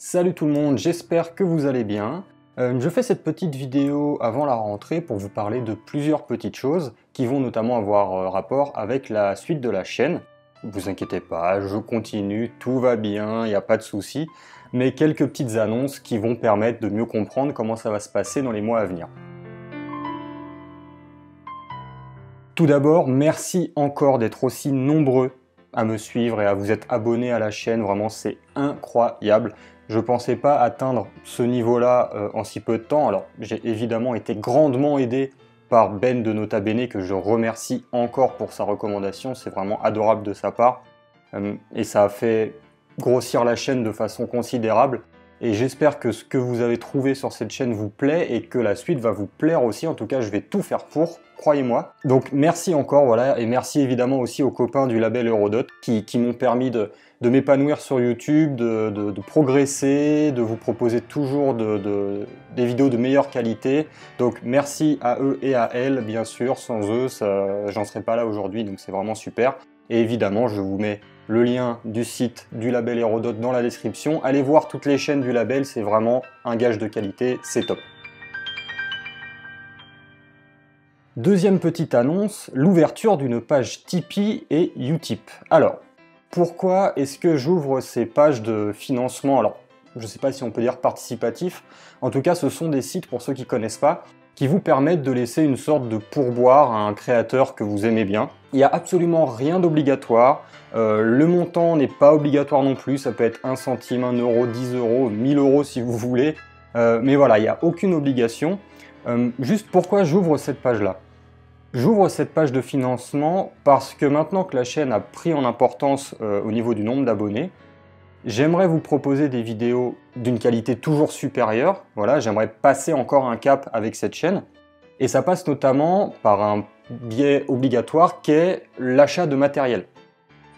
Salut tout le monde, j'espère que vous allez bien. Je fais cette petite vidéo avant la rentrée pour vous parler de plusieurs petites choses qui vont notamment avoir rapport avec la suite de la chaîne. Ne vous inquiétez pas, je continue, tout va bien, il n'y a pas de souci, mais quelques petites annonces qui vont permettre de mieux comprendre comment ça va se passer dans les mois à venir. Tout d'abord, merci encore d'être aussi nombreux à me suivre et à vous être abonnés à la chaîne, vraiment c'est incroyable. Je ne pensais pas atteindre ce niveau-là en si peu de temps. Alors j'ai évidemment été grandement aidé par Ben de Nota Bene, que je remercie encore pour sa recommandation, c'est vraiment adorable de sa part. Et ça a fait grossir la chaîne de façon considérable. Et j'espère que ce que vous avez trouvé sur cette chaîne vous plaît et que la suite va vous plaire aussi. En tout cas, je vais tout faire pour, croyez-moi. Donc merci encore, voilà, et merci évidemment aussi aux copains du label Eurodot qui m'ont permis de m'épanouir sur YouTube, de progresser, de vous proposer toujours des vidéos de meilleure qualité. Donc merci à eux et à elles, bien sûr. Sans eux, j'en serais pas là aujourd'hui, donc c'est vraiment super. Et évidemment, je vous mets le lien du site du label Eurodot dans la description. Allez voir toutes les chaînes du label, c'est vraiment un gage de qualité, c'est top. Deuxième petite annonce, l'ouverture d'une page Tipeee et Utip. Alors, pourquoi est-ce que j'ouvre ces pages de financement? Alors, je ne sais pas si on peut dire participatif. En tout cas, ce sont des sites, pour ceux qui ne connaissent pas, qui vous permettent de laisser une sorte de pourboire à un créateur que vous aimez bien. Il n'y a absolument rien d'obligatoire. Le montant n'est pas obligatoire non plus. Ça peut être 1 centime, 1 euro, 10 euros, 1000 euros si vous voulez. Mais voilà, il n'y a aucune obligation. Juste pourquoi j'ouvre cette page-là? J'ouvre cette page de financement parce que maintenant que la chaîne a pris en importance au niveau du nombre d'abonnés, j'aimerais vous proposer des vidéos d'une qualité toujours supérieure. Voilà, j'aimerais passer encore un cap avec cette chaîne. Et ça passe notamment par un biais obligatoire qu'est l'achat de matériel.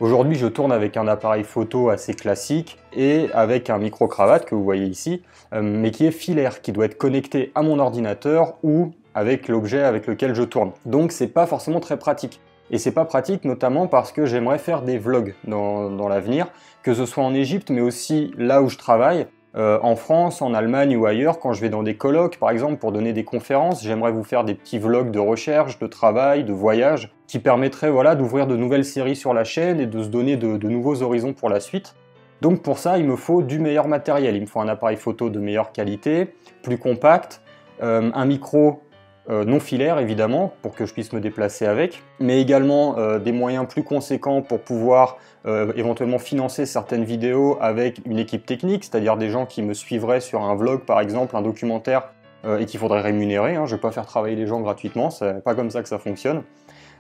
Aujourd'hui, je tourne avec un appareil photo assez classique et avec un micro-cravate que vous voyez ici, mais qui est filaire, qui doit être connecté à mon ordinateur ou avec l'objet avec lequel je tourne. Donc c'est pas forcément très pratique. Et c'est pas pratique notamment parce que j'aimerais faire des vlogs dans l'avenir, que ce soit en Égypte mais aussi là où je travaille, en France, en Allemagne ou ailleurs, quand je vais dans des colloques par exemple pour donner des conférences, j'aimerais vous faire des petits vlogs de recherche, de travail, de voyage, qui permettraient voilà, d'ouvrir de nouvelles séries sur la chaîne et de se donner de nouveaux horizons pour la suite. Donc pour ça, il me faut du meilleur matériel, il me faut un appareil photo de meilleure qualité, plus compact, un micro non filaire évidemment pour que je puisse me déplacer avec, mais également des moyens plus conséquents pour pouvoir éventuellement financer certaines vidéos avec une équipe technique, c'est-à-dire des gens qui me suivraient sur un vlog par exemple, un documentaire et qu'il faudrait rémunérer, hein. Je ne vais pas faire travailler les gens gratuitement, c'est pas comme ça que ça fonctionne.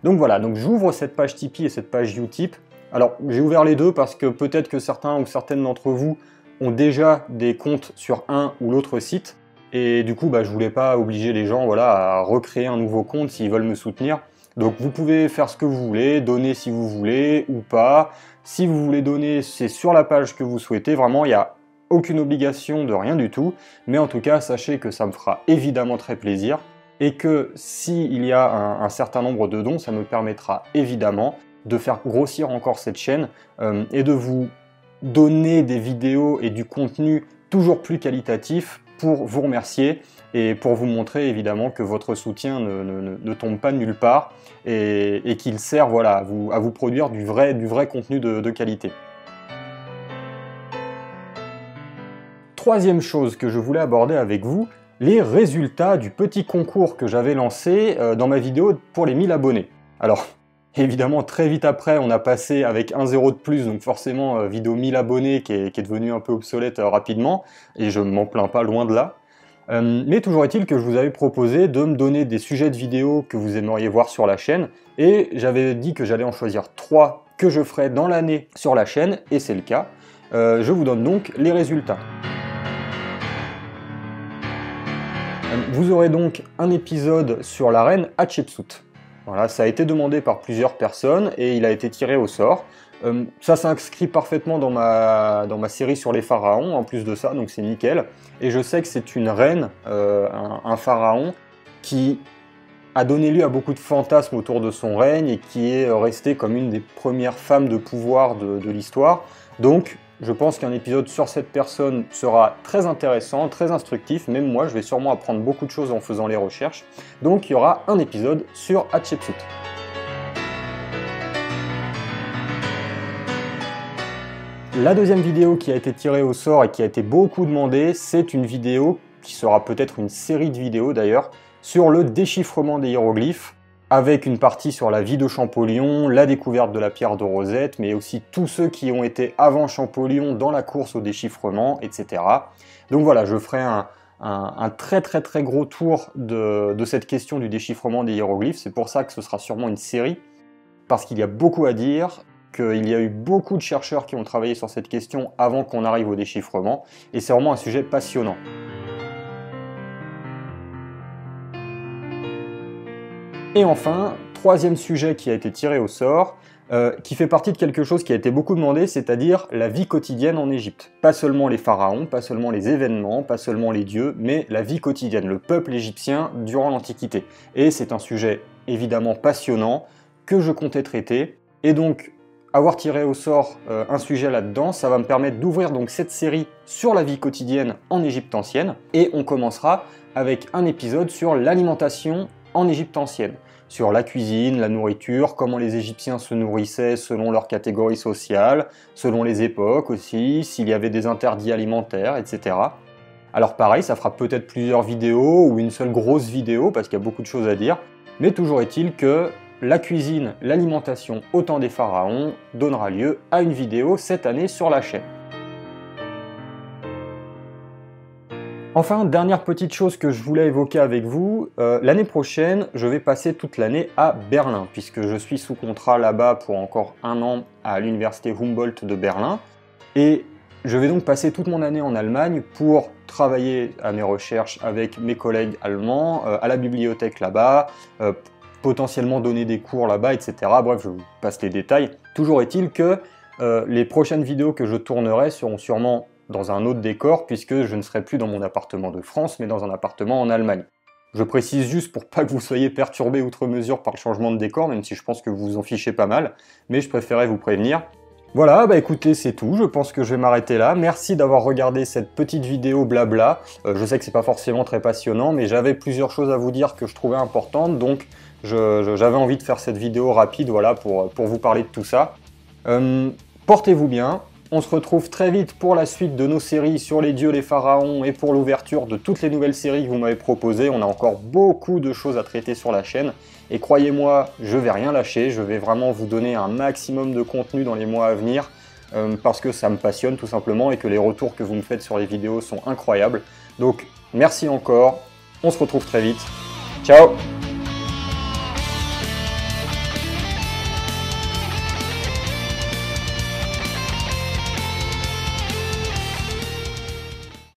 Donc voilà, donc j'ouvre cette page Tipeee et cette page Utip. Alors j'ai ouvert les deux parce que peut-être que certains ou certaines d'entre vous ont déjà des comptes sur un ou l'autre site. Et du coup, je voulais pas obliger les gens voilà, à recréer un nouveau compte s'ils veulent me soutenir. Donc vous pouvez faire ce que vous voulez, donner si vous voulez ou pas. Si vous voulez donner, c'est sur la page que vous souhaitez. Vraiment, il n'y a aucune obligation de rien du tout. Mais en tout cas, sachez que ça me fera évidemment très plaisir. Et que s'il y a un certain nombre de dons, ça me permettra évidemment de faire grossir encore cette chaîne et de vous donner des vidéos et du contenu toujours plus qualitatif pour vous remercier et pour vous montrer évidemment que votre soutien ne tombe pas nulle part et qu'il sert voilà, à vous produire du vrai contenu de qualité. Troisième chose que je voulais aborder avec vous, les résultats du petit concours que j'avais lancé dans ma vidéo pour les 1000 abonnés. Alors, évidemment, très vite après, on a passé avec 1 0 de plus, donc forcément, vidéo 1000 abonnés qui est devenue un peu obsolète rapidement, et je ne m'en plains pas, loin de là. Mais toujours est-il que je vous avais proposé de me donner des sujets de vidéos que vous aimeriez voir sur la chaîne, et j'avais dit que j'allais en choisir 3 que je ferai dans l'année sur la chaîne, et c'est le cas. Je vous donne donc les résultats. Vous aurez donc un épisode sur la reine Hatshepsut. Voilà, ça a été demandé par plusieurs personnes et il a été tiré au sort. Ça s'inscrit parfaitement dans ma série sur les pharaons en plus de ça, donc c'est nickel. Et je sais que c'est une reine, un pharaon, qui a donné lieu à beaucoup de fantasmes autour de son règne et qui est restée comme une des premières femmes de pouvoir de l'histoire. Donc Je pense qu'un épisode sur cette personne sera très intéressant, très instructif. Même moi, je vais sûrement apprendre beaucoup de choses en faisant les recherches. Donc, il y aura un épisode sur Hatshepsut. La deuxième vidéo qui a été tirée au sort et qui a été beaucoup demandée, c'est une vidéo qui sera peut-être une série de vidéos d'ailleurs, sur le déchiffrement des hiéroglyphes, avec une partie sur la vie de Champollion, la découverte de la pierre de Rosette, mais aussi tous ceux qui ont été avant Champollion dans la course au déchiffrement, etc. Donc voilà, je ferai un très gros tour de cette question du déchiffrement des hiéroglyphes. C'est pour ça que ce sera sûrement une série, parce qu'il y a beaucoup à dire, qu'il y a eu beaucoup de chercheurs qui ont travaillé sur cette question avant qu'on arrive au déchiffrement, et c'est vraiment un sujet passionnant. Et enfin, troisième sujet qui a été tiré au sort, qui fait partie de quelque chose qui a été beaucoup demandé, c'est-à-dire la vie quotidienne en Égypte. Pas seulement les pharaons, pas seulement les événements, pas seulement les dieux, mais la vie quotidienne, le peuple égyptien durant l'Antiquité. Et c'est un sujet évidemment passionnant que je comptais traiter, et donc avoir tiré au sort un sujet là-dedans, ça va me permettre d'ouvrir donc cette série sur la vie quotidienne en Égypte ancienne, et on commencera avec un épisode sur l'alimentation en Égypte ancienne, sur la cuisine, la nourriture, comment les Égyptiens se nourrissaient selon leur catégorie sociale, selon les époques aussi, s'il y avait des interdits alimentaires, etc. Alors pareil, ça fera peut-être plusieurs vidéos ou une seule grosse vidéo parce qu'il y a beaucoup de choses à dire, mais toujours est-il que la cuisine, l'alimentation au temps des pharaons donnera lieu à une vidéo cette année sur la chaîne. Enfin, dernière petite chose que je voulais évoquer avec vous, l'année prochaine, je vais passer toute l'année à Berlin, puisque je suis sous contrat là-bas pour encore 1 an à l'université Humboldt de Berlin, et je vais donc passer toute mon année en Allemagne pour travailler à mes recherches avec mes collègues allemands, à la bibliothèque là-bas, potentiellement donner des cours là-bas, etc. Bref, je vous passe les détails. Toujours est-il que les prochaines vidéos que je tournerai seront sûrement dans un autre décor, puisque je ne serai plus dans mon appartement de France, mais dans un appartement en Allemagne. Je précise juste pour pas que vous soyez perturbés outre mesure par le changement de décor, même si je pense que vous vous en fichez pas mal, mais je préférais vous prévenir. Voilà, bah écoutez, c'est tout, je pense que je vais m'arrêter là. Merci d'avoir regardé cette petite vidéo blabla. Je sais que c'est pas forcément très passionnant, mais j'avais plusieurs choses à vous dire que je trouvais importantes, donc j'avais envie de faire cette vidéo rapide, voilà, pour vous parler de tout ça. Portez-vous bien. On se retrouve très vite pour la suite de nos séries sur les dieux, les pharaons et pour l'ouverture de toutes les nouvelles séries que vous m'avez proposées. On a encore beaucoup de choses à traiter sur la chaîne. Et croyez-moi, je vais rien lâcher. Je vais vraiment vous donner un maximum de contenu dans les mois à venir parce que ça me passionne tout simplement et que les retours que vous me faites sur les vidéos sont incroyables. Donc merci encore. On se retrouve très vite. Ciao!